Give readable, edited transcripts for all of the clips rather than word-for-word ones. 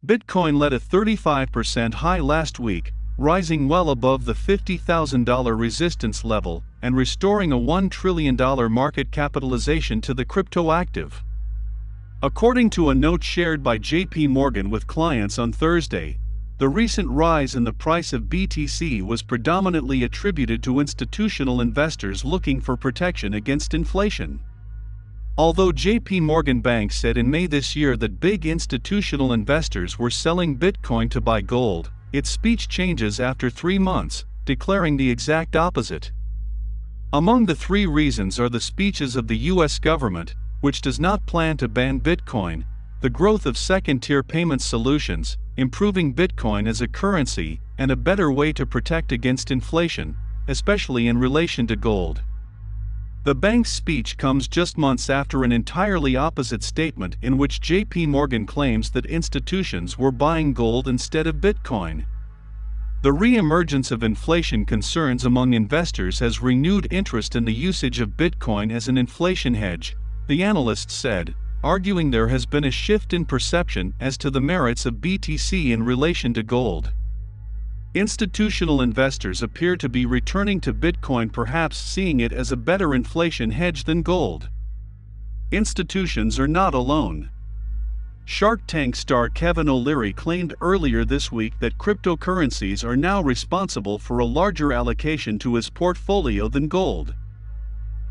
Bitcoin led a 35% high last week, rising well above the $50,000 resistance level and restoring a $1 trillion market capitalization to the cryptoactive. According to a note shared by JPMorgan with clients on Thursday, the recent rise in the price of BTC was predominantly attributed to institutional investors looking for protection against inflation. Although JPMorgan Bank said in May this year that big institutional investors were selling Bitcoin to buy gold, its speech changes after 3 months, declaring the exact opposite. Among the 3 reasons are the speeches of the U.S. government, which does not plan to ban Bitcoin, the growth of second-tier payment solutions, improving Bitcoin as a currency, and a better way to protect against inflation, especially in relation to gold. The bank's speech comes just months after an entirely opposite statement in which JPMorgan claims that institutions were buying gold instead of Bitcoin. The re-emergence of inflation concerns among investors has renewed interest in the usage of Bitcoin as an inflation hedge, the analyst said, arguing there has been a shift in perception as to the merits of BTC in relation to gold. Institutional investors appear to be returning to Bitcoin, perhaps seeing it as a better inflation hedge than gold. Institutions are not alone. Shark Tank star Kevin O'Leary claimed earlier this week that cryptocurrencies are now responsible for a larger allocation to his portfolio than gold.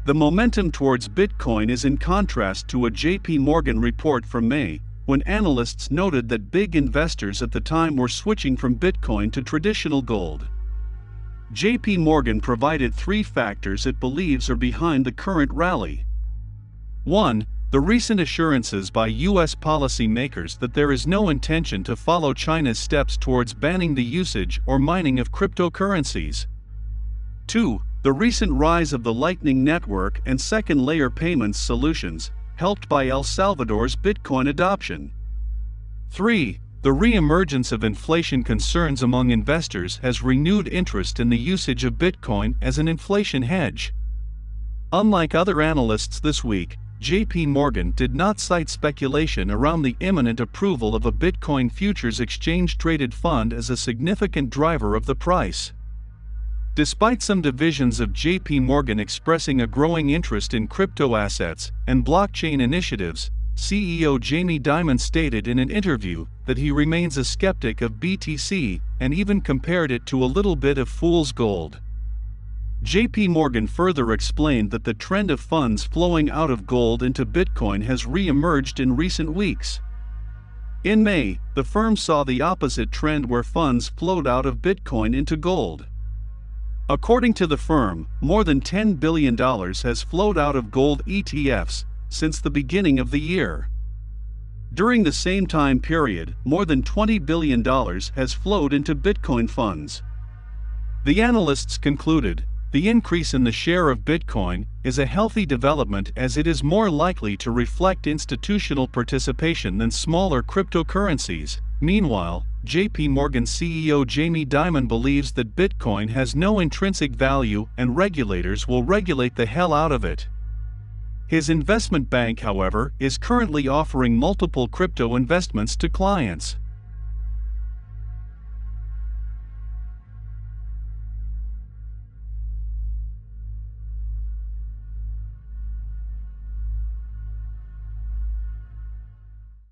The momentum towards Bitcoin is in contrast to a JPMorgan report from May, when analysts noted that big investors at the time were switching from Bitcoin to traditional gold. JPMorgan provided 3 factors it believes are behind the current rally. 1. The recent assurances by U.S. policymakers that there is no intention to follow China's steps towards banning the usage or mining of cryptocurrencies. 2. The recent rise of the Lightning Network and second-layer payments solutions, helped by El Salvador's Bitcoin adoption. 3. The re-emergence of inflation concerns among investors has renewed interest in the usage of Bitcoin as an inflation hedge. Unlike other analysts this week, JPMorgan did not cite speculation around the imminent approval of a Bitcoin futures exchange-traded fund as a significant driver of the price. Despite some divisions of JPMorgan expressing a growing interest in crypto assets and blockchain initiatives, CEO Jamie Dimon stated in an interview that he remains a skeptic of BTC and even compared it to a little bit of fool's gold. JPMorgan further explained that the trend of funds flowing out of gold into Bitcoin has re-emerged in recent weeks. In May, the firm saw the opposite trend where funds flowed out of Bitcoin into gold. According to the firm, more than $10 billion has flowed out of gold ETFs since the beginning of the year. During the same time period, more than $20 billion has flowed into Bitcoin funds. The analysts concluded, the increase in the share of Bitcoin is a healthy development as it is more likely to reflect institutional participation than smaller cryptocurrencies. Meanwhile, JPMorgan CEO Jamie Dimon believes that Bitcoin has no intrinsic value and regulators will regulate the hell out of it. His investment bank, however, is currently offering multiple crypto investments to clients.